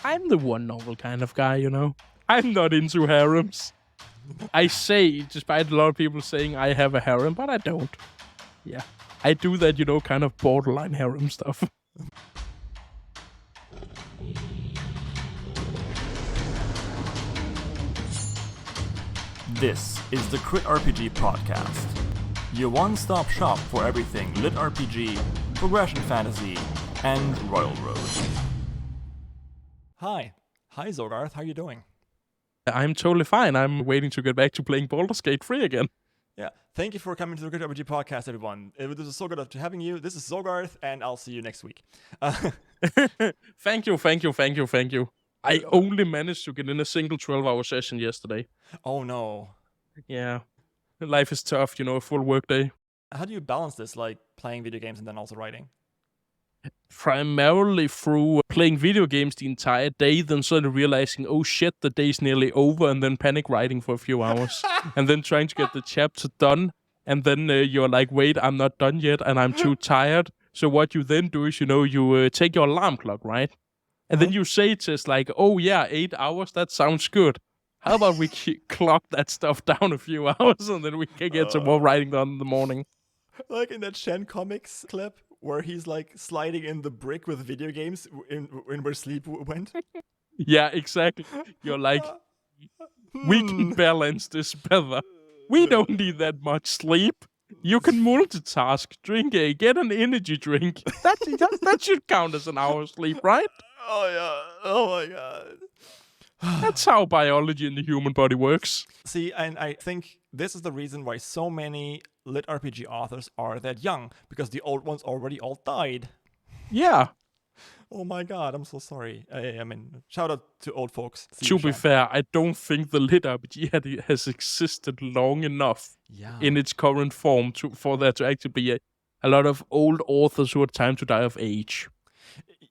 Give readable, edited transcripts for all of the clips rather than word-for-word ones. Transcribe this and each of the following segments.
I'm the one novel kind of guy, you know? I'm not into harems. I say, despite a lot of people saying I have a harem, but I don't. Yeah. I do that, you know, kind of borderline harem stuff. This is the LitRPG podcast, your one-stop shop for everything LitRPG, progression fantasy, and Royal Road. Hi Zogarth, how are you doing? I'm totally fine. I'm waiting to get back to playing Baldur's Gate 3 again. Yeah, thank you for coming to the LitRPG podcast, everyone. This is so good to having you. This is Zogarth, and I'll see you next week. Thank you. I only managed to get in a single 12-hour session yesterday. Oh no. Yeah. Life is tough, you know, a full workday. How do you balance this, like playing video games and then also writing? Primarily through playing video games the entire day, then suddenly realizing, oh shit, the day's nearly over, and then panic writing for a few hours. And then trying to get the chapter done, and then you're like, wait, I'm not done yet, and I'm too tired. So what you then do is, you know, you take your alarm clock, right? And then you say just like, oh yeah, 8 hours, that sounds good. How about we clock that stuff down a few hours, and then we can get some more writing done in the morning. Like in that Shen Comics clip, where he's like sliding in the brick with video games in where sleep went. Yeah, exactly. You're like, we can balance this better. We don't need that much sleep. You can multitask, get an energy drink. That should count as an hour's sleep, right? Oh yeah. Oh my god. That's how biology in the human body works. See, and I think this is the reason why so many LitRPG authors are that young, because the old ones already all died. Yeah. Oh my god, I'm so sorry. I mean, shout out to old folks. To be fair, I don't think the LitRPG has existed long enough in its current form for there to actually be a lot of old authors who had time to die of age.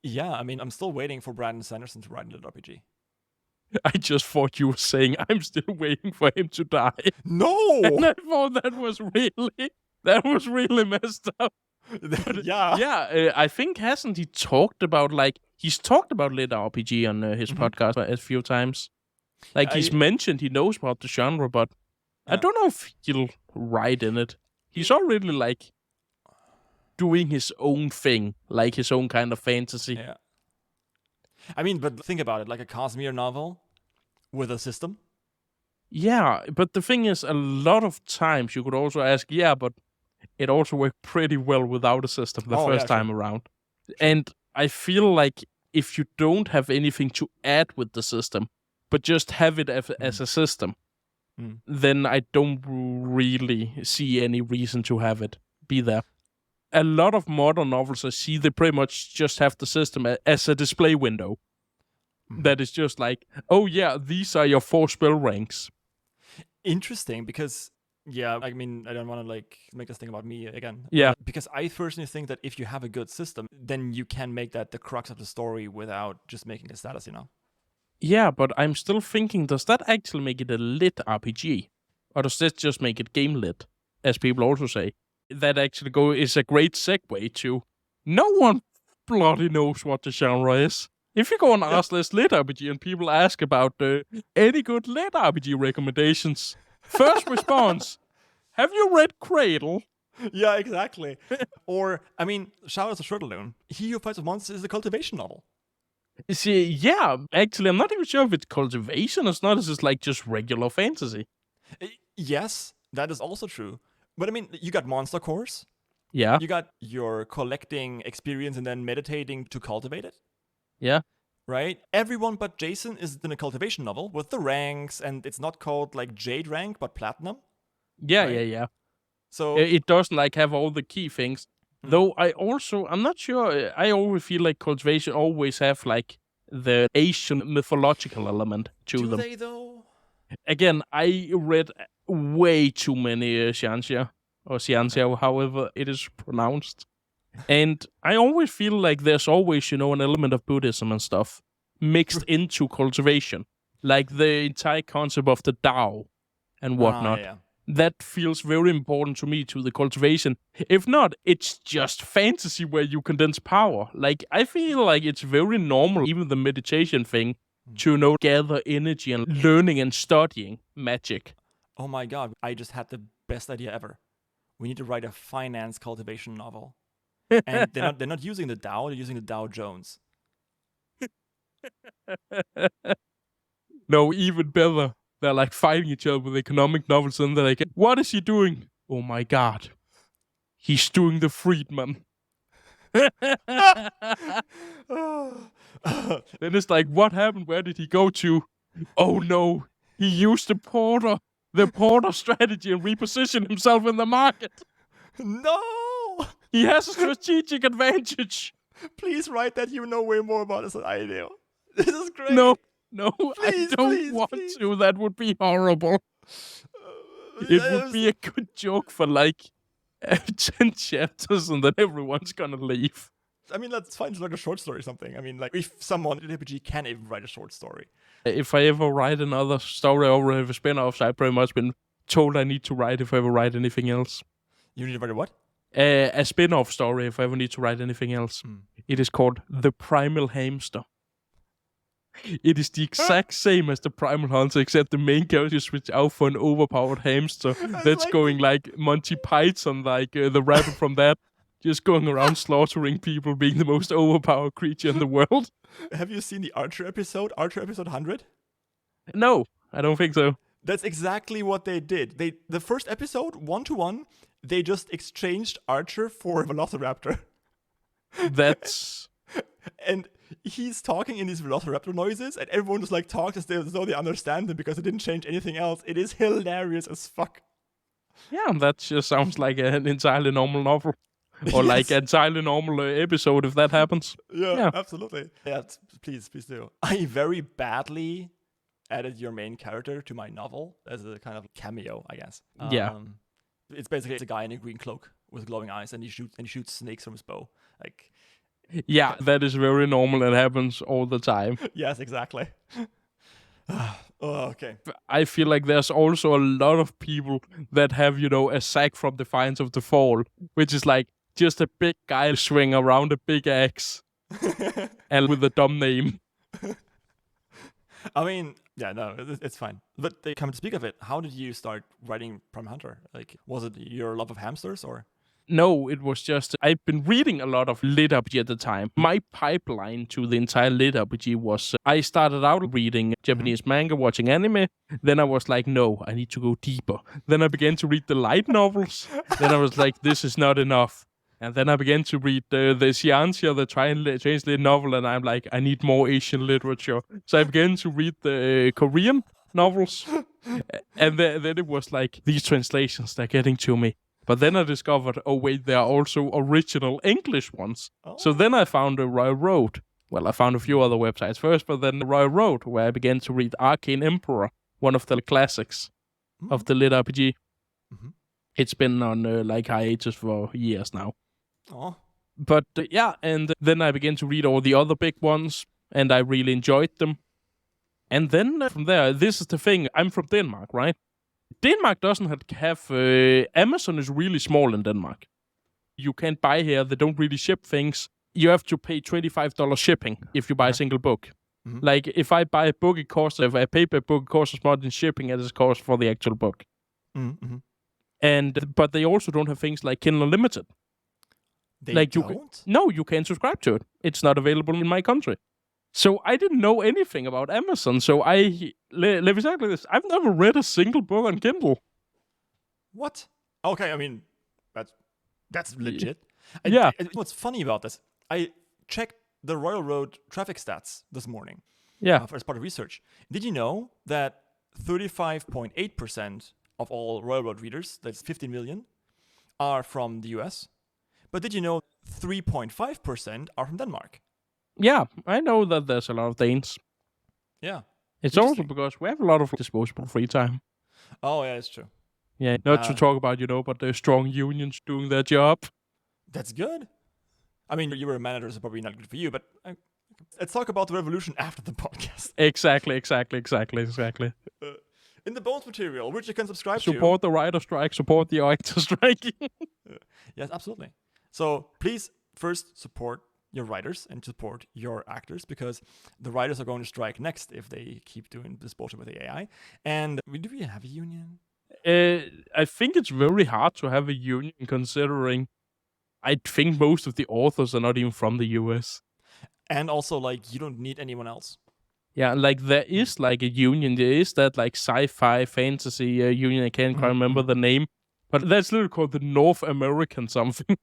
Yeah, I mean, I'm still waiting for Brandon Sanderson to write a LitRPG. I just thought you were saying I'm still waiting for him to die. No! And I thought that was really messed up. Yeah. I think hasn't he talked about he's talked about LitRPG on his podcast a few times. Like he's mentioned he knows about the genre, but I don't know if he'll write in it. He's already doing his own thing, like his own kind of fantasy. Yeah. I mean, but think about it, like a Cosmere novel with a system. Yeah, but the thing is, a lot of times you could also ask, but it also worked pretty well without a system the first time around. Sure. And I feel like if you don't have anything to add with the system, but just have it as a system, then I don't really see any reason to have it be there. A lot of modern novels I see, they pretty much just have the system as a display window. That is just like, oh yeah, these are your 4 spell ranks. Interesting, because, I mean, I don't want to make this thing about me again. Yeah. Because I personally think that if you have a good system, then you can make that the crux of the story without just making a status, you know? Yeah, but I'm still thinking, does that actually make it a lit RPG? Or does that just make it game lit, as people also say? That actually is a great segue to no one bloody knows what the genre is. If you go and ask this LitRPG and people ask about any good LitRPG recommendations, first response, have you read Cradle? Yeah, exactly. Or, I mean, shout out to Shurtaloon. He Who Fights with Monsters is a cultivation novel. See, yeah, actually, I'm not even sure if it's cultivation. It's not. It's just regular fantasy. Yes, that is also true. But I mean, you got Monster Course. Yeah. You got your collecting experience and then meditating to cultivate it. Yeah. Right? Everyone but Jason is in a cultivation novel with the ranks, and it's not called Jade rank, but Platinum. Yeah, right? yeah. So it doesn't have all the key things. Though I'm not sure, I always feel like cultivation always have the Asian mythological element to them. Do they though? Again, I read way too many Xianxia, or Xianxia, however it is pronounced. And I always feel like there's always, an element of Buddhism and stuff mixed into cultivation. Like the entire concept of the Tao and whatnot. That feels very important to me, to the cultivation. If not, it's just fantasy where you condense power. Like, I feel like it's very normal, even the meditation thing, to gather energy and learning and studying magic. Oh my god, I just had the best idea ever. We need to write a finance cultivation novel. And they're not using the Dow, they're using the Dow Jones. No, even better. They're like fighting each other with economic novels, and they're like, what is he doing? Oh my god. He's doing the Freedman. Then it's like, what happened? Where did he go to? Oh no, he used the Porter strategy and repositioned himself in the market. No! He has a strategic advantage. Please write that you know way more about this than I do. This is great. No, please, I don't want to. That would be horrible. It would be a good joke for like 10 chapters and then everyone's gonna leave. I mean, let's find like a short story or something. I mean, like, if someone in LitRPG can even write a short story. If I ever write another story or have a spin-off, I've pretty much been told I need to write if I ever write anything else. You need to write a what? A spin-off story if I ever need to write anything else. It is called The Primal Hamster. It is the exact same as the Primal Hunter, except the main character switch out for an overpowered hamster that's going like Monty Python, like the rabbit from that, just going around slaughtering people, being the most overpowered creature in the world. Have you seen the Archer episode 100? No, I don't think so. That's exactly what they did. The first episode, 1-to-1, they just exchanged Archer for a Velociraptor. That's... And he's talking in these Velociraptor noises, and everyone just like talks as though they understand him because they didn't change anything else. It is hilarious as fuck. Yeah, that just sounds like an entirely normal novel. Or like an entirely normal episode if that happens. Yeah, absolutely. Yeah, please do. I very badly added your main character to my novel as a kind of cameo, I guess. It's basically a guy in a green cloak with glowing eyes, and he shoots snakes from his bow. Like, yeah, that is very normal. It happens all the time. Yes, exactly. Okay. I feel like there's also a lot of people that have, a sack from Defiance of the Fall, which is like just a big guy swinging around a big axe and with a dumb name. I mean, yeah, no, it's fine. But they come to speak of it. How did you start writing Primal Hunter? Like, was it your love of hamsters or? No, it was just, I've been reading a lot of LitRPG at the time. My pipeline to the entire LitRPG was, I started out reading Japanese manga, watching anime. Then I was like, no, I need to go deeper. Then I began to read the light novels. Then I was like, this is not enough. And then I began to read the Xianxia, the translated novel, and I'm like, I need more Asian literature. So I began to read the Korean novels. And then it was like, these translations, they're getting to me. But then I discovered, oh wait, there are also original English ones. Oh. So then I found the Royal Road. Well, I found a few other websites first, but then the Royal Road, where I began to read Arcane Emperor, one of the classics of the LitRPG. Mm-hmm. It's been on like hiatus for years now. Oh. But yeah, and then I began to read all the other big ones, and I really enjoyed them. And then from there, this is the thing, I'm from Denmark, right? Denmark doesn't have Amazon is really small in Denmark. You can't buy here. They don't really ship things. You have to pay $25 shipping if you buy a single book. Mm-hmm. Like, if I buy a book, if I pay per book, it costs as much in shipping as it costs for the actual book. Mm-hmm. But they also don't have things like Kindle Unlimited. They don't? You can't subscribe to it. It's not available in my country. So I didn't know anything about Amazon. So let me say like this. I've never read a single book on Kindle. What? Okay, I mean, that's legit. Yeah. What's funny about this, I checked the Royal Road traffic stats this morning. Yeah. As part of research. Did you know that 35.8% of all Royal Road readers, that's 15 million, are from the US? But did you know 3.5% are from Denmark? Yeah, I know that there's a lot of Danes. Yeah. It's also because we have a lot of disposable free time. Oh, yeah, it's true. Yeah, not to talk about, but the strong unions doing their job. That's good. I mean, you were a manager, so probably not good for you, but let's talk about the revolution after the podcast. Exactly. in the bonus material, which you can subscribe to. Support the writer strike, support the actor strike. Yes, absolutely. So please first support your writers and support your actors, because the writers are going to strike next if they keep doing this bullshit with the AI. And do we have a union? I think it's very hard to have a union, considering I think most of the authors are not even from the US. And also, like, you don't need anyone else. Yeah, like, there is, like, a union. There is that, like, sci-fi fantasy union. I can't quite remember the name. But that's literally called the North American something.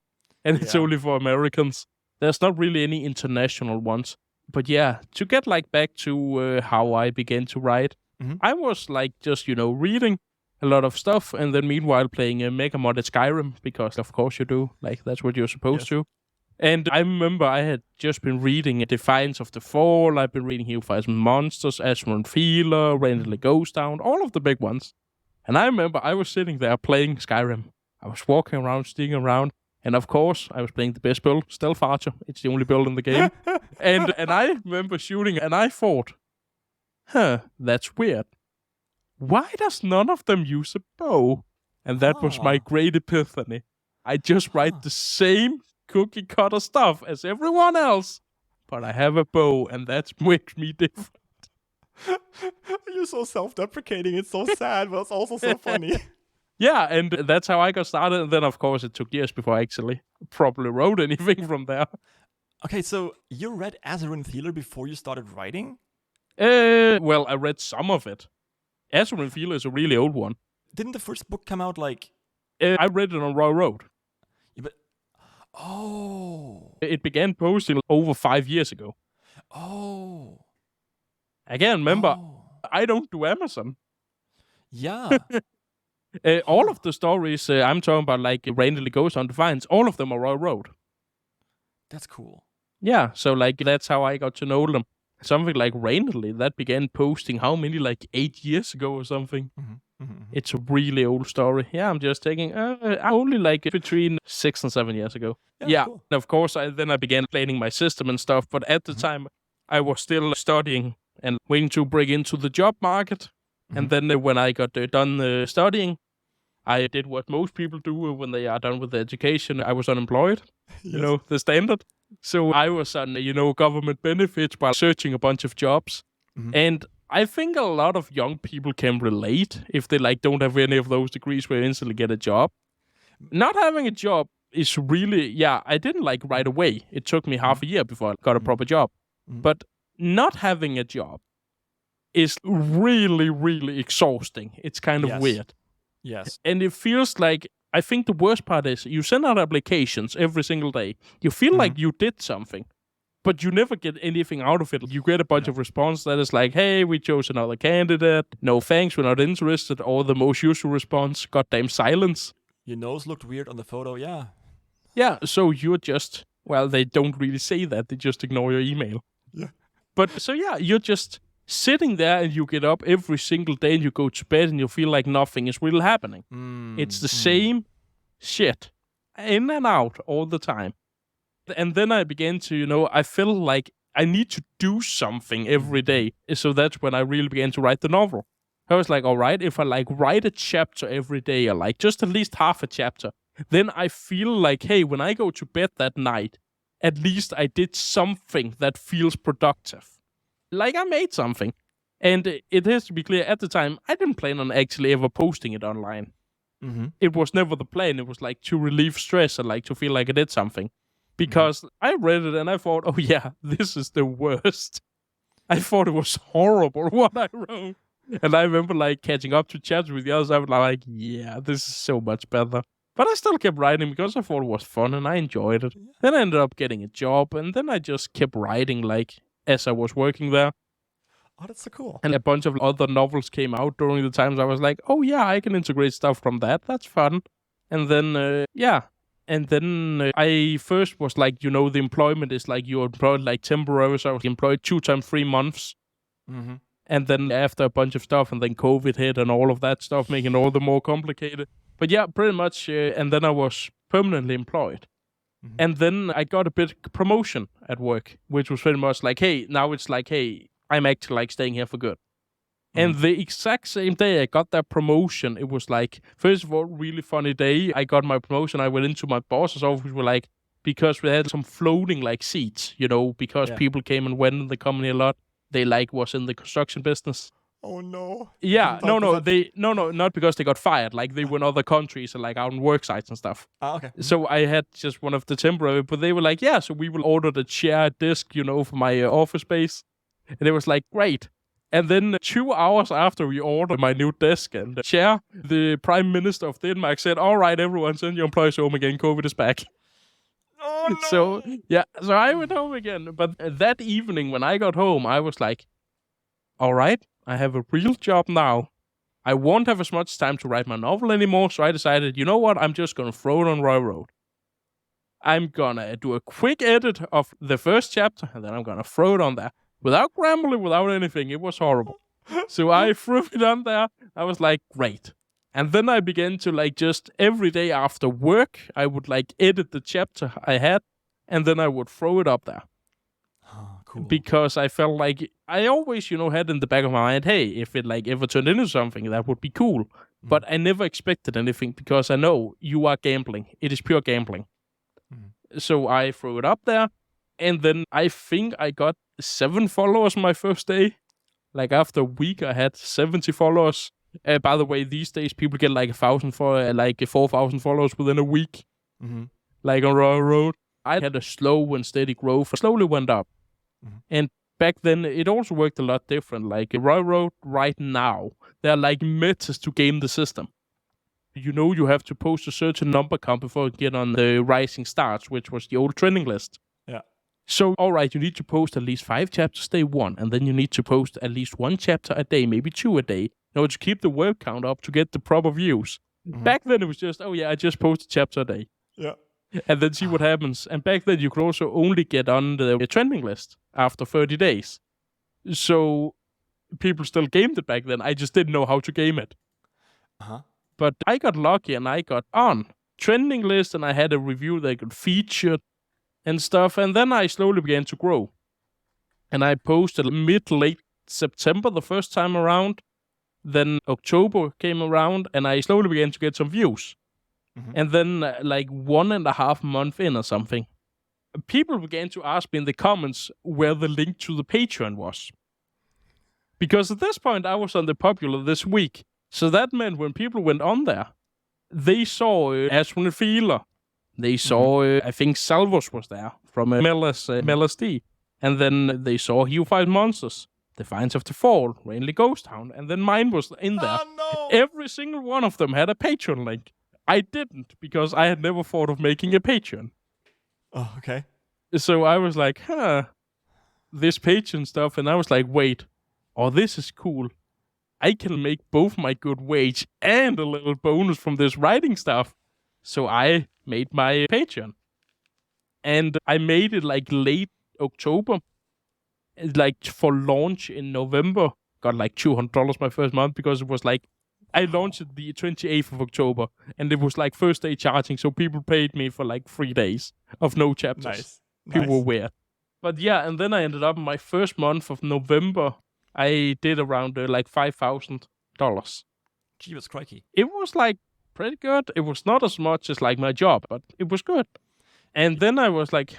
And it's only for Americans. There's not really any international ones. But yeah, to get, like, back to how I began to write, I was, like, just, reading a lot of stuff, and then meanwhile playing a mega modded Skyrim, because of course you do. Like, that's what you're supposed to. And I remember I had just been reading Defiance of the Fall. I've been reading Hellfire's Monsters, Azarinth, Randidly, Ghosthound, all of the big ones. And I remember I was sitting there playing Skyrim. I was walking around, sneaking around, and of course I was playing the best build, Stealth Archer. It's the only build in the game. and I remember shooting, and I thought, that's weird. Why does none of them use a bow? And that was my great epiphany. I just write the same cookie cutter stuff as everyone else, but I have a bow, and that makes me different. You're so self-deprecating. It's so sad, but it's also so funny. Yeah, and that's how I got started. And then, of course, it took years before I actually probably wrote anything from there. Okay, so you read Azarinth before you started writing? Well, I read some of it. Azarinth is a really old one. Didn't the first book come out like... I read it on Raw Road. Yeah, but... Oh. It began posting over 5 years ago. Oh. Again, remember, I don't do Amazon. Yeah. All of the stories I'm talking about, like Randidly, Ghosthound, Defiance, all of them are Raw Road. That's cool. Yeah, so like that's how I got to know them. Something like Randidly, that began posting how many, like 8 years ago or something. It's a really old story. Yeah, I'm just taking only like between 6 and 7 years ago. Yeah, cool. And of course I began planning my system and stuff, but at the time I was still studying and waiting to break into the job market. And then when I got done studying, I did what most people do when they are done with their education. I was unemployed, the standard. So I was on, government benefits while searching a bunch of jobs. And I think a lot of young people can relate if they like don't have any of those degrees where you instantly get a job. Not having a job is really, I didn't like right away. It took me half a year before I got a proper job. But not having a job is really, really exhausting. It's kind of weird. Yes. And it feels like, I think the worst part is you send out applications every single day. You feel like you did something, but you never get anything out of it. You get a bunch of response that is like, hey, we chose another candidate. No thanks, we're not interested. Or the most usual response, goddamn silence. Your nose looked weird on the photo, yeah. Yeah, so you're just, well, they don't really say that. They just ignore your email. Yeah. But so you're just sitting there and you get up every single day and you go to bed and you feel like nothing is really happening. It's the same shit in and out all the time. And then I began to, I feel like I need to do something every day. So that's when I really began to write the novel. I was like, all right, if I like write a chapter every day or like just at least half a chapter, then I feel like, hey, when I go to bed that night, at least I did something that feels productive. Like I made something. And it has to be clear, at the time, I didn't plan on actually ever posting it online. It was never the plan. It was like to relieve stress and like to feel like I did something. Because I read it and I thought, oh yeah, this is the worst. I thought it was horrible what I wrote. And I remember like catching up to chats with the others. I was like, yeah, this is so much better. But I still kept writing because I thought it was fun and I enjoyed it. Then I ended up getting a job and then I just kept writing like as I was working there. Oh, that's so cool. And a bunch of other novels came out during the times I was like, oh yeah, I can integrate stuff from that. That's fun. And then, And then I first was like, the employment is like you're employed like temporary. So I was employed 2 times 3 months. And then after a bunch of stuff, and then COVID hit and all of that stuff, making it all the more complicated. But yeah, pretty much. And then I was permanently employed. And then I got a bit promotion at work, which was pretty much like, hey, now it's like, hey, I'm actually like staying here for good. And the exact same day I got that promotion, it was like, first of all, really funny day. I got my promotion. I went into my boss's office. We were like, because we had some floating like seats, because people came and went in the company a lot. They was in the construction business. Oh no. Yeah, no, not because they got fired. Like they were in other countries and out on work sites and stuff. Okay. So I had just one of the temporary, but they were like, yeah, so we will order the chair desk, for my office space. And it was like, great. And then 2 hours after we ordered my new desk and the chair, the Prime Minister of Denmark said, all right, everyone, send your employees home again. COVID is back. Oh, no. So I went home again. But that evening when I got home, I was like, all right, I have a real job now. I won't have as much time to write my novel anymore. So I decided, you know what? I'm just going to throw it on Railroad. I'm going to do a quick edit of the first chapter, and then I'm going to throw it on there. Without grumbling, without anything. It was horrible. So I threw it on there. I was like, great. And then I began to just every day after work, I would edit the chapter I had, and then I would throw it up there. Oh, cool. Because I felt like I always, had in the back of my mind, hey, if it ever turned into something, that would be cool. But I never expected anything because I know you are gambling. It is pure gambling. So I threw it up there. And then I think I got 7 followers my first day. After a week, I had 70 followers. By the way, these days, people get 1,000 for 4,000 followers within a week. On Railroad. I had a slow and steady growth. Slowly went up. And back then, it also worked a lot different. Railroad right now, there are metas to game the system. You have to post a certain number count before you get on the Rising Stars, which was the old trending list. Yeah. So, all right, you need to post at least 5 chapters day 1, and then you need to post at least 1 chapter a day, maybe 2 a day, in order to keep the word count up to get the proper views. Back then, it was just, I just post a chapter a day. Yeah. And then see what happens. And back then, you could also only get on the trending list after 30 days. So, people still gamed it back then. I just didn't know how to game it. But I got lucky, and I got on trending list, and I had a review that got featured and stuff, and then I slowly began to grow. And I posted mid-late September the first time around. Then October came around, and I slowly began to get some views. And then 1.5 months in or something, people began to ask me in the comments where the link to the Patreon was. Because at this point, I was on the popular this week. So that meant when people went on there, they saw Azarinth. They saw, I think Salvos was there from MLSD. And then they saw He Who Fights Monsters, Defiance of the Fall, Randidly Ghosthound. And then mine was in there. Oh, no. Every single one of them had a Patreon link. I didn't, because I had never thought of making a Patreon. Oh, okay. So I was like, this Patreon stuff. And I was like, wait, this is cool. I can make both my good wage and a little bonus from this writing stuff. So I made my Patreon. And I made it late October. For launch in November. Got $200 my first month because it was I launched it the 28th of October. And it was first day charging. So people paid me for 3 days of no chapters. Nice. People were weird. But yeah, and then I ended up in my first month of November. I did around $5,000. Jesus crikey. It was pretty good. It was not as much as my job, but it was good. And then I was like,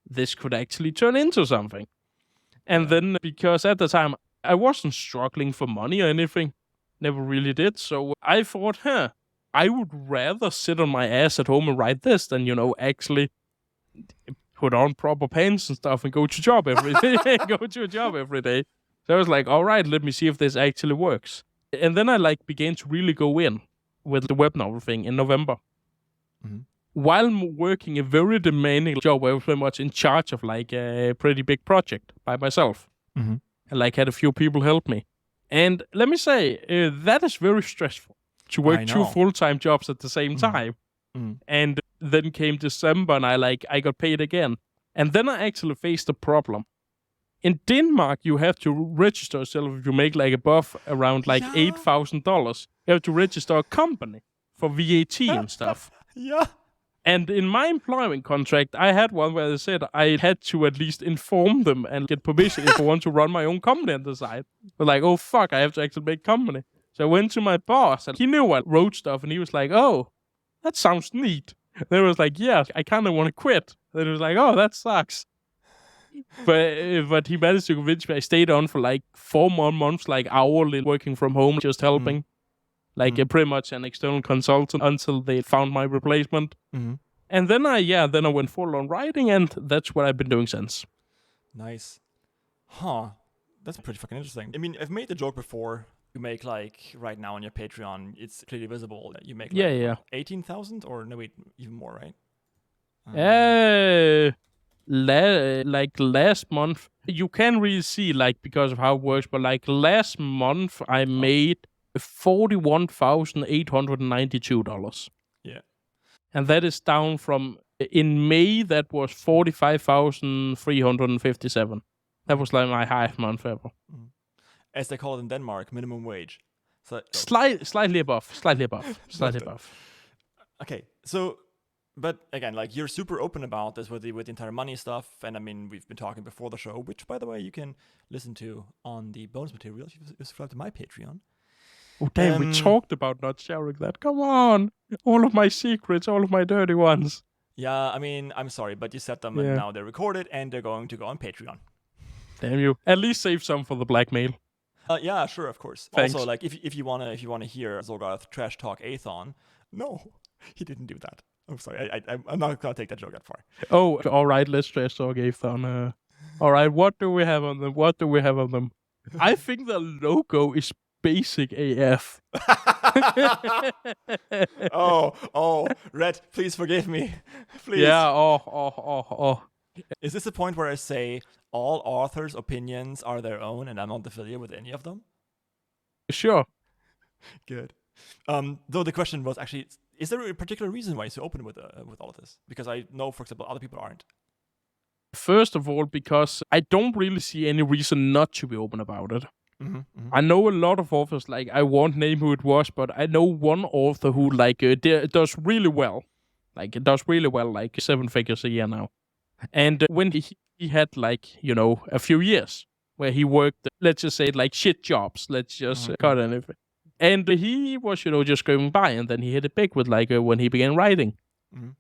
this could actually turn into something. And then, because at the time, I wasn't struggling for money or anything. Never really did. So I thought, I would rather sit on my ass at home and write this than, actually put on proper pants and stuff and go to job every day. Go to a job every day. So I was like, all right, let me see if this actually works. And then I began to really go in with the web novel thing in November. While working a very demanding job, I was very much in charge of a pretty big project by myself. And had a few people help me. And let me say, that is very stressful to work 2 full-time jobs at the same time. And then came December and I got paid again. And then I actually faced a problem. In Denmark, you have to register yourself if you make above around $8,000. You have to register a company for VAT and stuff. Yeah. And in my employment contract, I had one where they said I had to at least inform them and get permission if I want to run my own company on the side. But like, oh fuck, I have to actually make company. So I went to my boss and he knew I wrote stuff and he was like, oh, that sounds neat. And then I was like, yeah, I kind of want to quit. Then he was like, oh, that sucks. But he managed to convince me. I stayed on for like 4 more months, like hourly working from home, just helping. Pretty much an external consultant until they found my replacement. And then I went full on writing, and that's what I've been doing since. Nice. Huh. That's pretty fucking interesting. I mean, I've made the joke before. You make like right now on your Patreon, it's clearly visible that you make like 18,000 or no, wait, even more, right? Like last month, you can really see like because of how it works, but like last month I made $41,892. Yeah. And that is down from in May that was 45,357. That was like my highest month ever. As they call it in Denmark, minimum wage. So slightly above. Okay, so but again, like you're super open about this with the entire money stuff, and I mean we've been talking before the show, which by the way you can listen to on the bonus material if you subscribe to my Patreon. Oh damn, we talked about not sharing that. Come on, all of my secrets, all of my dirty ones. Yeah, I mean I'm sorry, but you said them and now they're recorded and they're going to go on Patreon. Damn you! At least save some for the blackmail. Yeah, sure, of course. Thanks. Also, like if you wanna hear Zogarth trash talk Aethon, no, he didn't do that. I'm sorry, I'm not gonna take that joke that far. Oh, all right, let's trash talk Aethon. All right, what do we have on them? I think the logo is basic AF. oh, Red, please forgive me, please. Yeah. Oh. Is this the point where I say all authors' opinions are their own and I'm not familiar with any of them? Sure. Good. Though the question was actually, is there a particular reason why you're so open with all of this? Because I know, for example, other people aren't. First of all, because I don't really see any reason not to be open about it. I know a lot of authors, like I won't name who it was, but I know one author who does really well. Like it does really well, like 7 figures a year now. And when he had a few years where he worked, let's just say like shit jobs, let's just cut anything. And he was, just going by, and then he hit it big with when he began writing.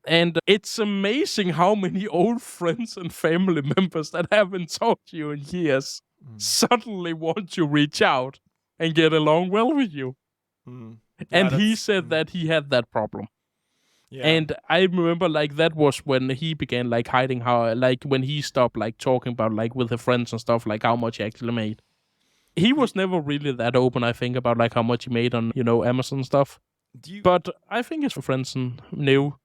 And it's amazing how many old friends and family members that haven't talked to you in years suddenly want to reach out and get along well with you. And he said that he had that problem. Yeah. And I remember that was when he began hiding how when he stopped talking about with the friends and stuff how much he actually made. He was never really that open, I think, about how much he made on Amazon stuff. But I think his friends knew.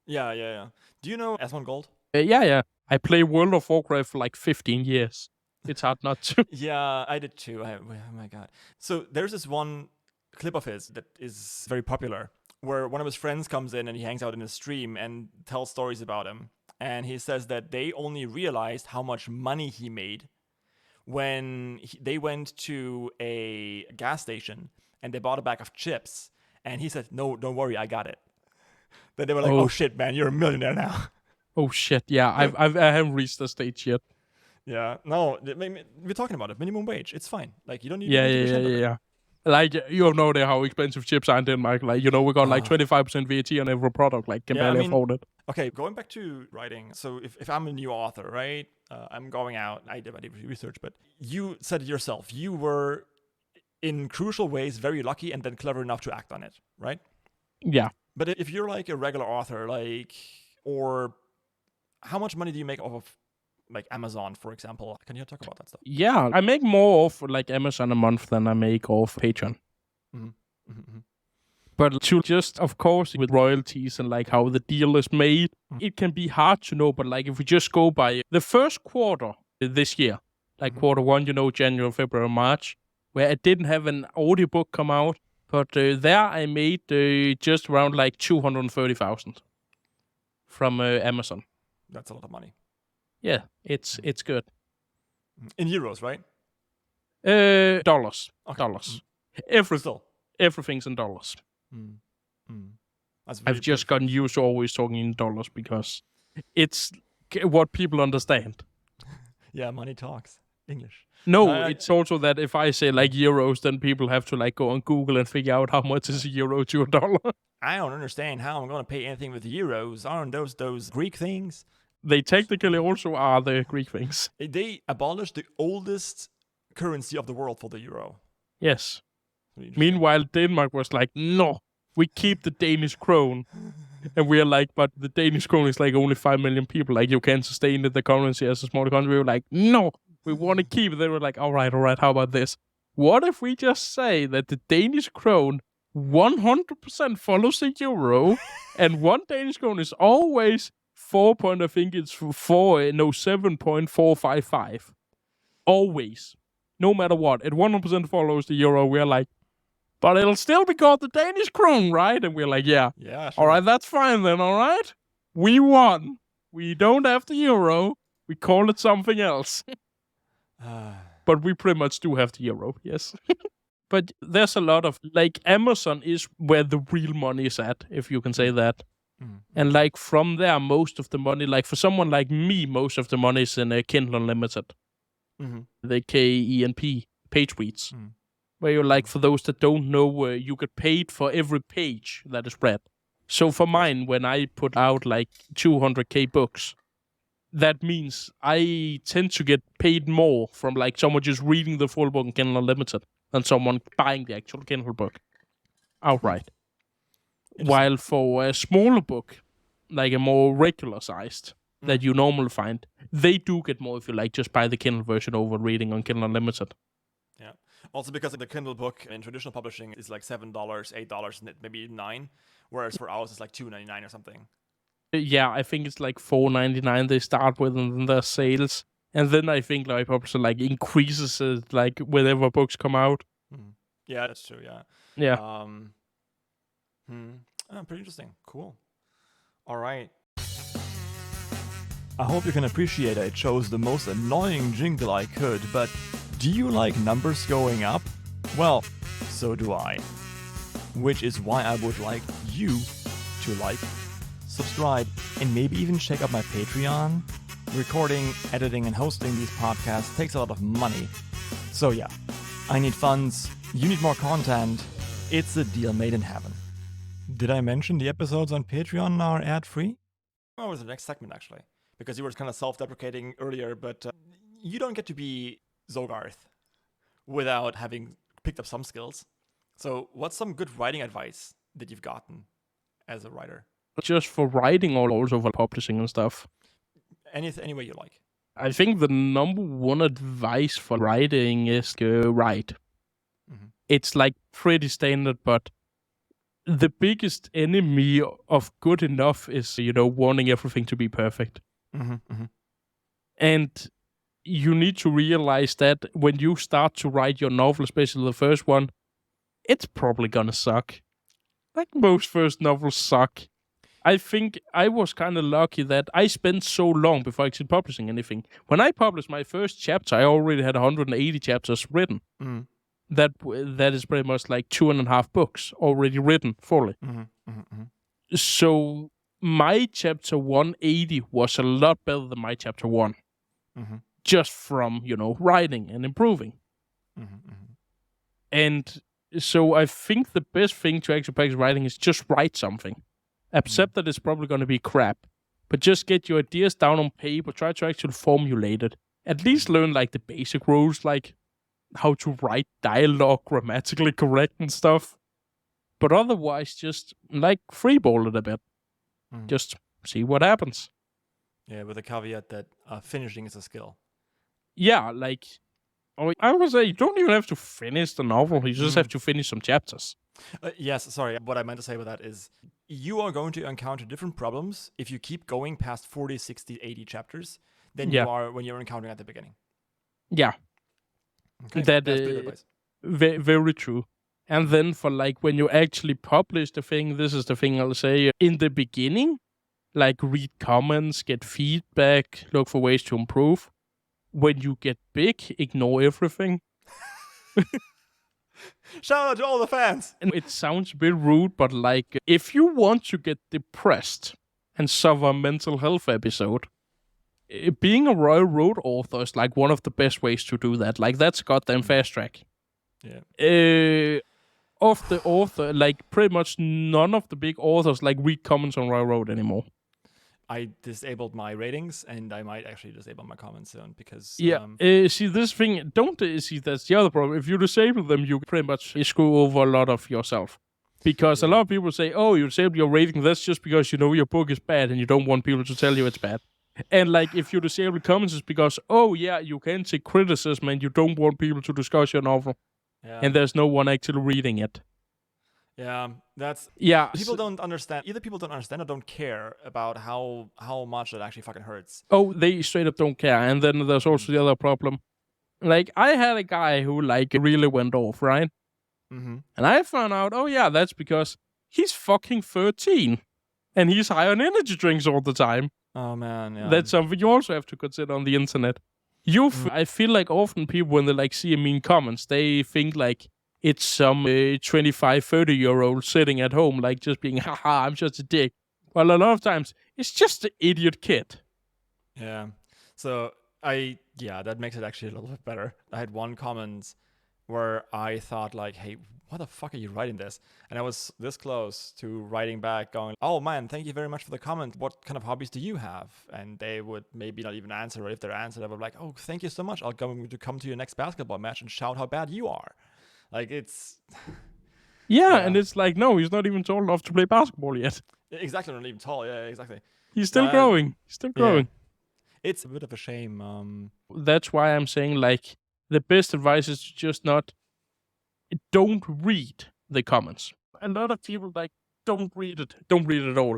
Yeah. Do you know S1 Gold? Yeah. I play World of Warcraft for 15 years. It's hard not to. Yeah, I did too. Oh my god. So there's this one clip of his that is very popular, where one of his friends comes in and he hangs out in his stream and tells stories about him. And he says that they only realized how much money he made when they went to a gas station and they bought a bag of chips. And he said, no, don't worry, I got it. Then they were like, oh shit, man, you're a millionaire now. Oh shit, yeah, I haven't reached the stage yet. Yeah, no, we're talking about it. Minimum wage, it's fine. You don't need to Yeah. You know how expensive chips are in Denmark. We got 25% VAT on every product. Can barely afford it. Okay, going back to writing. So if I'm a new author, right? I'm going out. I did research, but you said it yourself. You were, in crucial ways, very lucky and then clever enough to act on it, right? Yeah. But if you're a regular author, or how much money do you make off of Amazon, for example? Can you talk about that stuff? Yeah, I make more off Amazon a month than I make off Patreon. But to just, of course, with royalties and how the deal is made, it can be hard to know. But if we just go by the first quarter this year, quarter one, January, February, March, where I didn't have an audiobook come out, but there I made just around 230,000 from Amazon. That's a lot of money. Yeah, it's good. In euros, right? Dollars. Okay. Dollars. Everything's in dollars. I've just gotten used to always talking in dollars because it's what people understand. Yeah, money talks. English. No, it's also that if I say like euros, then people have to like go on Google and figure out how much is a euro to a dollar. I don't understand how I'm going to pay anything with euros. Aren't those Greek things? They technically also are the Greek things. They abolished the oldest currency of the world for the euro. Yes. Meanwhile, Denmark was like, no, we keep the Danish krone. And we're like, but the Danish krone is like only 5 million people. Like, you can't sustain the currency as a small country. We were like, no, we want to keep it. They were like, all right, how about this? What if we just say that the Danish krone 100% follows the euro, and one Danish krone is always 7.455. Always. No matter what. It 100% follows the euro. We're like, but it'll still be called the Danish krone, right? And we're like, yeah. Yeah, sure. All right, that's fine then, all right? We won. We don't have the euro. We call it something else. But we pretty much do have the euro, yes. But there's a lot of, like, Amazon is where the real money is at, if you can say that. Mm. And, like, from there, most of the money, like, for someone like me, most of the money is in Kindle Unlimited. Mm-hmm. The KENP, page reads. Mm. Where you're like, for those that don't know, you get paid for every page that is read. So for mine, when I put out, like, 200k books, that means I tend to get paid more from, like, someone just reading the full book in Kindle Unlimited than someone buying the actual Kindle book outright. While for a smaller book, like a more regular sized, that you normally find, they do get more if you like just buy the Kindle version over reading on Kindle Unlimited. Yeah. Also because the Kindle book in traditional publishing is like $7, $8, maybe $9, whereas for ours it's like $2.99 or something. Yeah, I think it's like $4.99 they start with, and then there's sales. And then I think like publisher like increases it, like whenever books come out. Yeah, that's true. Yeah. Yeah. Pretty interesting. Cool. All right. I hope you can appreciate I chose the most annoying jingle I could, but do you like numbers going up? Well, so do I. Which is why I would like you to like, subscribe, and maybe even check out my Patreon. Recording, editing, and hosting these podcasts takes a lot of money. So yeah, I need funds, you need more content. It's a deal made in heaven. Did I mention the episodes on Patreon are ad-free? That was the next segment, actually. Because you were kind of self-deprecating earlier, but you don't get to be Zogarth without having picked up some skills. So what's some good writing advice that you've gotten as a writer? Just for writing or also for publishing and stuff? Any way you like. I think the number one advice for writing is to write. Mm-hmm. It's like pretty standard, but the biggest enemy of good enough is, wanting everything to be perfect. Mm-hmm, mm-hmm. And you need to realize that when you start to write your novel, especially the first one, it's probably gonna suck. Like most first novels suck. I think I was kind of lucky that I spent so long before actually publishing anything. When I published my first chapter, I already had 180 chapters written. Mm. That is pretty much like 2.5 books already written fully. Mm-hmm, mm-hmm. So my chapter 180 was a lot better than my chapter 1. Mm-hmm. Just from, writing and improving. Mm-hmm, mm-hmm. And so I think the best thing to actually practice writing is just write something. Accept that it's probably going to be crap, but just get your ideas down on paper, try to actually formulate it. At least learn like the basic rules, like how to write dialogue grammatically correct and stuff. But otherwise, just like freeball it a bit. Just see what happens. Yeah, with the caveat that finishing is a skill. Yeah, like, I would say you don't even have to finish the novel, you just have to finish some chapters. Yes, sorry. What I meant to say with that is you are going to encounter different problems if you keep going past 40, 60, 80 chapters than you are when you're encountering at the beginning. Yeah. Okay. That's good advice. Very true. And then for like when you actually publish the thing, this is the thing I'll say. In the beginning, like read comments, get feedback, look for ways to improve. When you get big, ignore everything. Shout out to all the fans. And it sounds a bit rude, but like, if you want to get depressed and suffer a mental health episode, being a Royal Road author is like one of the best ways to do that. Like, that's goddamn fast track. Yeah. Of the author, like, pretty much none of the big authors like read comments on Royal Road anymore. I disabled my ratings, and I might actually disable my comments soon because see, this thing, don't see, that's the other problem. If you disable them, you pretty much screw over a lot of yourself. Because a lot of people say, oh, you disable your rating, that's just because you know your book is bad and you don't want people to tell you it's bad. And like, if you disable comments, it's because, oh yeah, you can take criticism and you don't want people to discuss your novel. Yeah. And there's no one actually reading it. Yeah, people don't understand. Either people don't understand or don't care about how much it actually fucking hurts. Oh, they straight up don't care. And then there's also the other problem. Like, I had a guy who like really went off, right? Mm-hmm. And I found out, oh yeah, that's because he's fucking 13 and he's high on energy drinks all the time. Oh man, yeah. That's something you also have to consider on the internet. I feel like often people, when they like see mean comments, they think like it's some 25, 30-year-old sitting at home, like just being, haha, I'm just a dick. Well, a lot of times, it's just an idiot kid. Yeah. So, that makes it actually a little bit better. I had one comment where I thought like, hey, what the fuck are you writing this? And I was this close to writing back going, oh man, thank you very much for the comment. What kind of hobbies do you have? And they would maybe not even answer, or if they're answered, I would be like, oh, thank you so much. I'll come to your next basketball match and shout how bad you are. Like, it's... Yeah, and it's like, no, he's not even tall enough to play basketball yet. Exactly, not even tall. Yeah, exactly. He's still growing. Yeah. It's a bit of a shame. That's why I'm saying, like, the best advice is to just don't read the comments. A lot of people, like, don't read it. Don't read it at all.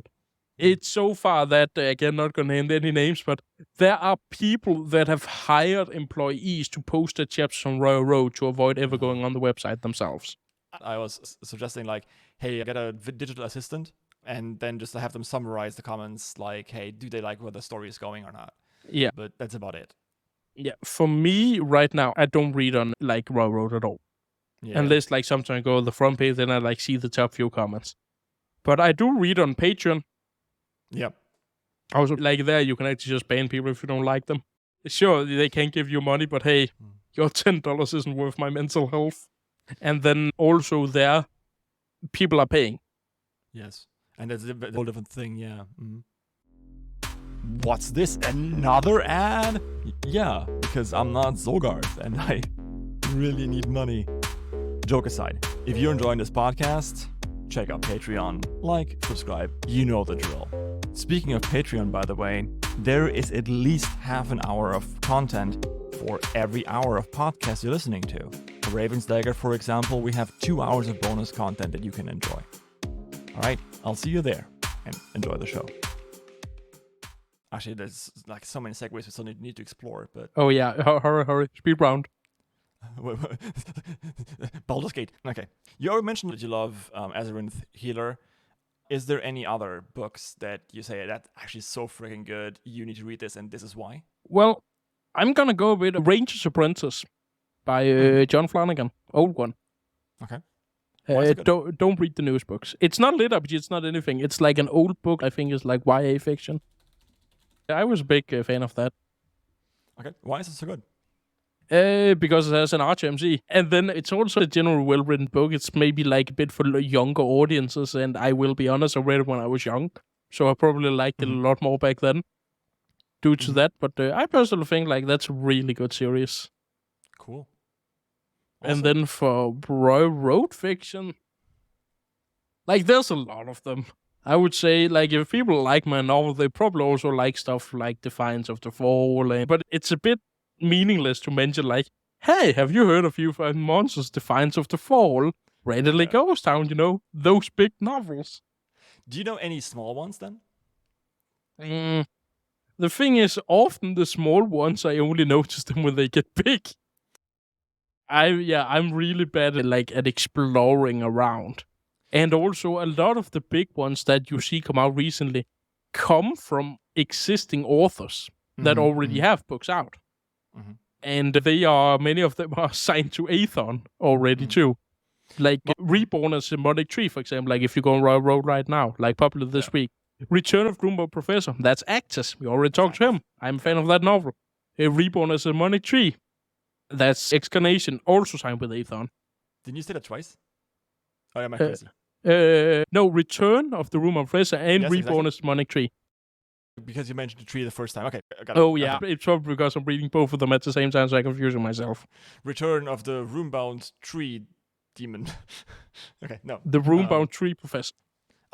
It's so far that, again, not going to name any names, but there are people that have hired employees to post their chapters on Royal Road to avoid ever going on the website themselves. I was suggesting, like, hey, get a digital assistant, and then just have them summarize the comments, like, hey, do they like where the story is going or not? Yeah. But that's about it. Yeah, for me, right now, I don't read on, like, Royal Road at all. Yeah. Unless, like, sometimes I go on the front page, then I, like, see the top few comments. But I do read on Patreon. Yep. Also, like, there, you can actually just ban people if you don't like them. Sure, they can't give you money, but hey, your $10 isn't worth my mental health. And then also there, people are paying. Yes. And that's a whole different thing, yeah. Mm-hmm. What's this? Another ad? Yeah, because I'm not Zogarth and I really need money. Joke aside, if you're enjoying this podcast, check out Patreon. Like, subscribe, you know the drill. Speaking of Patreon, by the way, there is at least half an hour of content for every hour of podcast you're listening to. For Raven's Dagger, for example, we have 2 hours of bonus content that you can enjoy. Alright, I'll see you there, and enjoy the show. Actually, there's like so many segues we still need to explore, but... Oh yeah, hurry, speed round. Baldur's Gate. Okay. You already mentioned that you love Azarinth Healer. Is there any other books that you say that's actually so freaking good, you need to read this, and this is why? Well, I'm gonna go with Ranger's Apprentice by John Flanagan, old one. Okay. Don't read the newest books. It's not LitRPG, it's not anything. It's like an old book, I think it's like YA fiction. I was a big fan of that. Okay, why is it so good? Because it has an RTMC. And then it's also a general well-written book. It's maybe like a bit for younger audiences, and I will be honest, I read it when I was young. So I probably liked it a lot more back then due to that. But I personally think like that's a really good series. Cool. Awesome. And then for Royal Road fiction, like there's a lot of them. I would say, like, if people like my novel, they probably also like stuff like Defiance of the Fall. But it's a bit meaningless to mention, like, hey, have you heard of You Find Monsters, Defiance of the Fall, Randidly, Ghosthound, you know, those big novels. Do you know any small ones then? The thing is, often the small ones, I only notice them when they get big. I'm really bad at exploring around. And also, a lot of the big ones that you see come out recently come from existing authors that already have books out. And many of them are signed to Aethon already too. Like Reborn as a Madix-3, for example. Like if you go on Royal Road right now, like popular this week. Return of Groombot Professor. That's Actus. We already talked to him. I'm a fan of that novel. Reborn as a Madix-3. That's Excarnation, also signed with Aethon. Didn't you say that twice? Oh, am I crazy? No, Return of the Groombot Professor and Reborn as Madix-3. Because you mentioned the tree the first time. Okay, I got it. Oh, yeah. Okay. It's probably because I'm reading both of them at the same time, so I'm confusing myself. Return of the Runebound tree demon. Okay, no. The Runebound tree professor.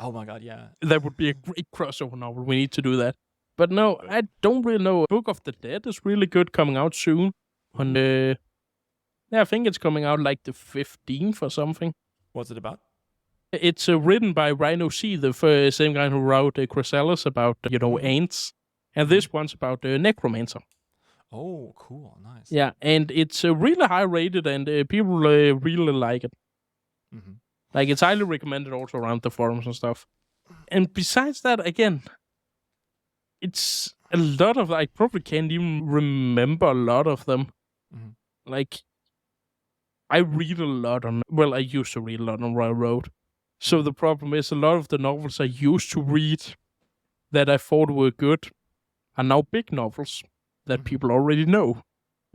Oh my god, yeah. That would be a great crossover novel. We need to do that. But no, I don't really know. Book of the Dead is really good, coming out soon. On I think it's coming out like the 15th or something. What's it about? It's written by Rhino C, the same guy who wrote Chrysalis about, ants. And this one's about Necromancer. Oh, cool. Nice. Yeah, and it's really high rated, and people really like it. Mm-hmm. Like, it's highly recommended also around the forums and stuff. And besides that, again, it's a lot of, I probably can't even remember a lot of them. Mm-hmm. Like, I read a lot I used to read a lot on Royal Road. So the problem is a lot of the novels I used to read that I thought were good are now big novels that people already know.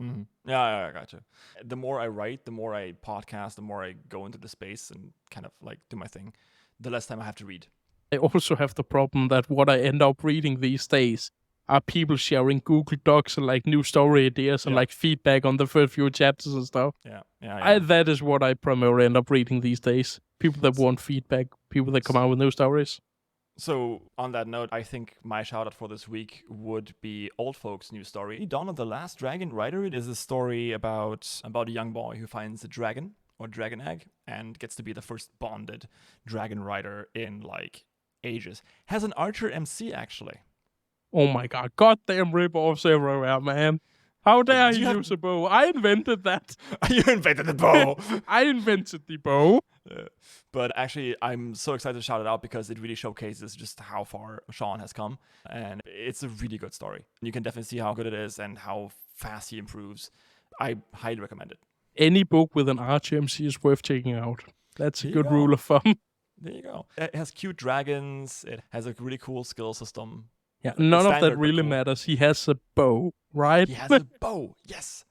Mm-hmm. Yeah, I gotcha. The more I write, the more I podcast, the more I go into the space and kind of like do my thing, the less time I have to read. I also have the problem that what I end up reading these days are people sharing Google Docs and like new story ideas and like feedback on the first few chapters and stuff. Yeah. That is what I primarily end up reading these days. People that want feedback, people that come out with new stories. So on that note, I think my shout out for this week would be Old Folks' new story, Dawn of the Last Dragon Rider. It is a story about a young boy who finds a dragon or dragon egg and gets to be the first bonded dragon rider in like ages. Has an archer MC actually. Oh my god, goddamn rip-offs everywhere, man. How dare you use a bow? I invented that. You invented the bow. I invented the bow. But actually, I'm so excited to shout it out because it really showcases just how far Sean has come. And it's a really good story. You can definitely see how good it is and how fast he improves. I highly recommend it. Any book with an RGMC is worth checking out. That's a good rule of thumb. There you go. It has cute dragons. It has a really cool skill system. Yeah, none of that really matters. He has a bow, right? He has a bow. Yes.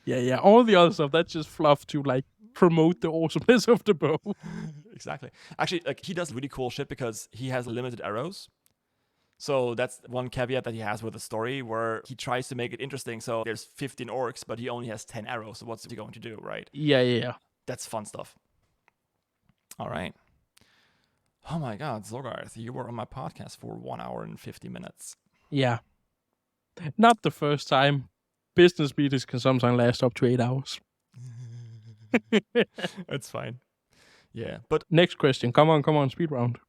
Yeah. All the other stuff, that's just fluff to like promote the awesomeness of the bow. Exactly. Actually, like he does really cool shit because he has limited arrows. So that's one caveat that he has with the story where he tries to make it interesting. So there's 15 orcs, but he only has 10 arrows. So what's he going to do, right? Yeah. That's fun stuff. All right. Oh my god, Zogarth, you were on my podcast for 1 hour and 50 minutes. Yeah. Not the first time. Business meetings can sometimes last up to 8 hours. That's fine. Yeah, but... Next question. Come on, speed round.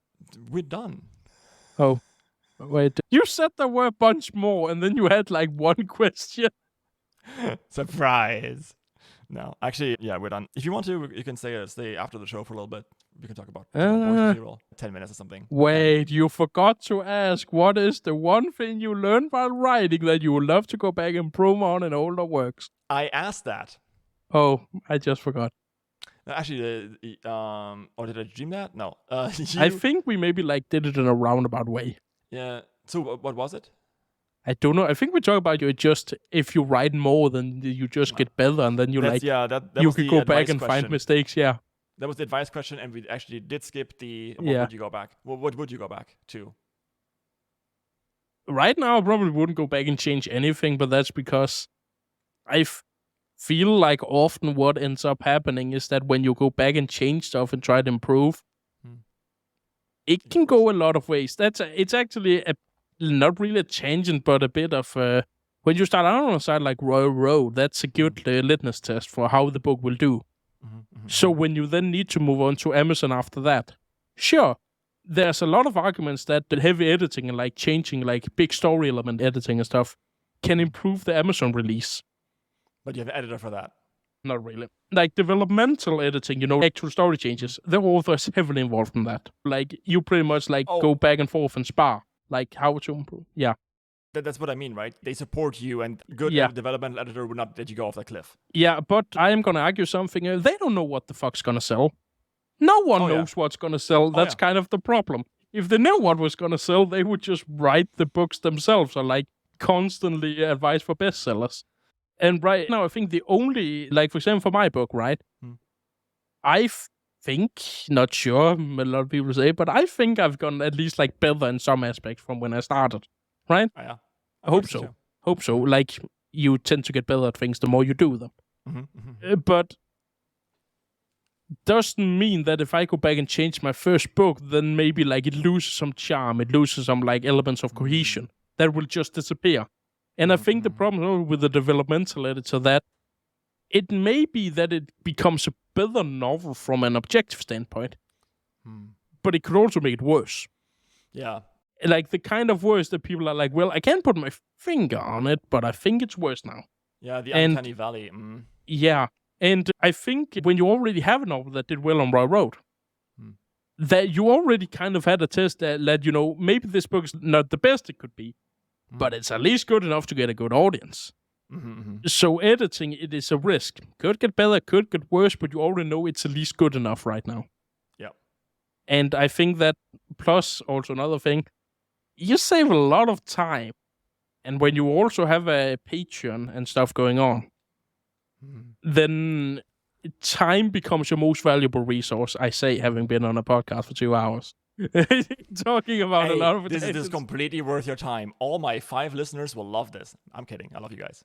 We're done. Oh. Wait. You said there were a bunch more, and then you had like one question. Surprise. No, actually, yeah, we're done. If you want to, you can stay after the show for a little bit. We can talk about 10 minutes or something. Wait, you forgot to ask, what is the one thing you learned while writing that you would love to go back and improve on in older works? I asked that. Oh, I just forgot. Actually, or did I dream that? No. I think we maybe like did it in a roundabout way. Yeah. So what was it? I don't know. I think we talk about if you write more, then you just get better, and then you you could go back and find mistakes. Yeah. That was the advice question, and we actually did skip the. What would you go back? What would you go back to? Right now, I probably wouldn't go back and change anything, but that's because I feel like often what ends up happening is that when you go back and change stuff and try to improve, it can go a lot of ways. It's actually not really a tangent, but a bit of when you start out on a side like Royal Road, that's a good litmus test for how the book will do. So when you then need to move on to Amazon after that, sure, there's a lot of arguments that the heavy editing and like changing like big story element editing and stuff can improve the Amazon release. But you have an editor for that. Not really. Like developmental editing, actual story changes, the author is heavily involved in that. Like you pretty much go back and forth and spar. Like how to improve. Yeah. That's what I mean, right? They support you, and good developmental editor would not let you go off that cliff. Yeah, but I am going to argue something. They don't know what the fuck's going to sell. No one knows what's going to sell. That's kind of the problem. If they knew what was going to sell, they would just write the books themselves or like constantly advise for bestsellers. And right now, I think the only, like for example, for my book, right? I think, not sure, a lot of people say, but I think I've gone at least like better in some aspects from when I started, right? Oh, yeah. I hope so. Hope so. Like, you tend to get better at things the more you do them. But doesn't mean that if I go back and change my first book, then maybe like it loses some charm, it loses some like elements of cohesion that will just disappear. And I think the problem with the developmental editor that it may be that it becomes a better novel from an objective standpoint, but it could also make it worse. Yeah. Like the kind of worse that people are like, well, I can't put my finger on it, but I think it's worse now. Yeah, the uncanny valley. Yeah. And I think when you already have a novel that did well on Royal Road, that you already kind of had a test that led, maybe this book is not the best it could be, but it's at least good enough to get a good audience. So editing, it is a risk. Could get better, could get worse, but you already know it's at least good enough right now. Yeah. And I think that, plus also another thing, you save a lot of time. And when you also have a Patreon and stuff going on, then time becomes your most valuable resource, I say, having been on a podcast for 2 hours. Talking about a lot of this is completely worth your time. All my 5 listeners will love this. I'm kidding. I love you guys.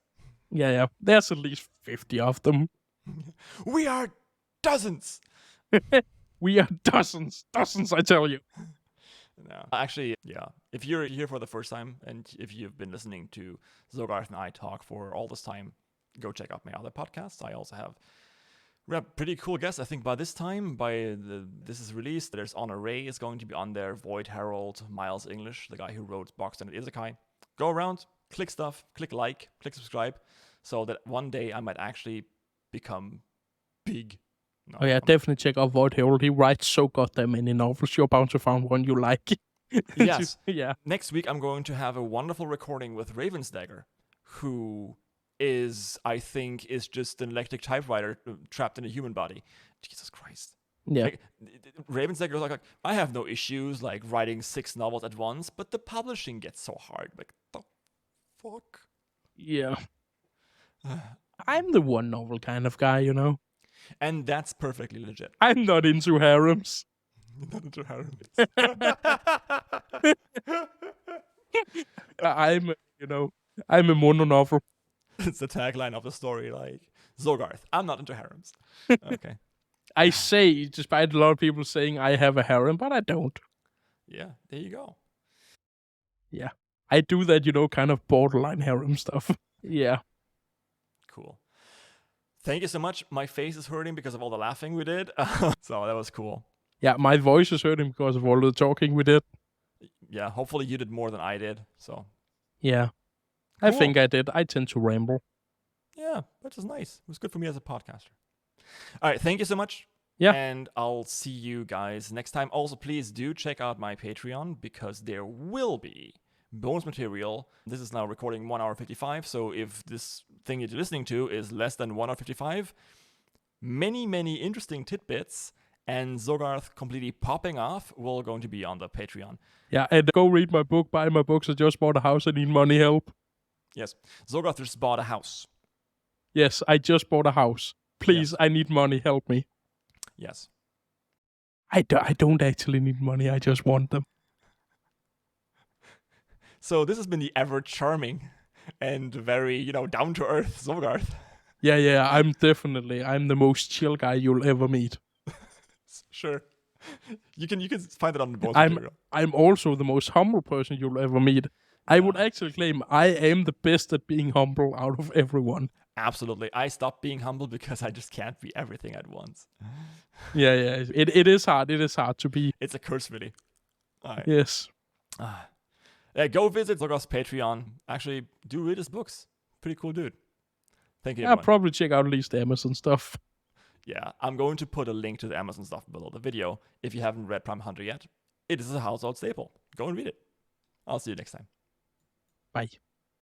Yeah. There's at least 50 of them. We are dozens. We are dozens, I tell you. No. Actually, yeah. If you're here for the first time, and if you've been listening to Zogarth and I talk for all this time, go check out my other podcasts. I also have pretty cool guests. I think by this time, this is released, there's Honor Ray is going to be on there, Void Herald, Miles English, the guy who wrote Boxed and Isekai. Go around, click stuff, click like, click subscribe, so that one day I might actually become big. No, definitely check out Void Herald. He writes so goddamn many novels. You're bound to find one you like. Yes. Yeah. Next week, I'm going to have a wonderful recording with Ravensdagger, who I think is just an electric typewriter trapped in a human body. Jesus Christ. Yeah. Like, Ravensdagger is like, I have no issues like writing 6 novels at once, but the publishing gets so hard. Like, the fuck? Yeah. I'm the one novel kind of guy, And that's perfectly legit. I'm not into harems. Not into harems. I'm a mono novel. It's the tagline of the story, like, Zogarth, I'm not into harems. Okay. I say, despite a lot of people saying I have a harem, but I don't. Yeah, there you go. Yeah. I do that, kind of borderline harem stuff. Yeah. Cool. Thank you so much. My face is hurting because of all the laughing we did. So that was cool. Yeah, my voice is hurting because of all the talking we did. Yeah, hopefully you did more than I did. So. Yeah. Cool. I think I did. I tend to ramble. Yeah, which is nice. It was good for me as a podcaster. All right, thank you so much. Yeah. And I'll see you guys next time. Also, please do check out my Patreon because there will be bonus material. This is now recording 1 hour 55. So if this thing that you're listening to is less than 1 hour 55, many interesting tidbits and Zogarth completely popping off will going to be on the Patreon. Yeah, and go read my book, buy my books. I just bought a house. I need money help. Yes. Zogarth just bought a house. Yes, I just bought a house. Please, yes. I need money. Help me. Yes. I don't actually need money. I just want them. So this has been the ever charming and very, down-to-earth Zogarth. Yeah, I'm the most chill guy you'll ever meet. Sure. You can find it on the board. I'm also the most humble person you'll ever meet. I would actually claim I am the best at being humble out of everyone. Absolutely. I stopped being humble because I just can't be everything at once. Yeah. It is hard. It is hard to be. It's a curse, really. All right. Yes. Go visit Zogarth's Patreon. Actually, do read his books. Pretty cool dude. Thank you, I'll probably check out at least the Amazon stuff. Yeah, I'm going to put a link to the Amazon stuff below the video. If you haven't read Primal Hunter yet, it is a household staple. Go and read it. I'll see you next time. Bye.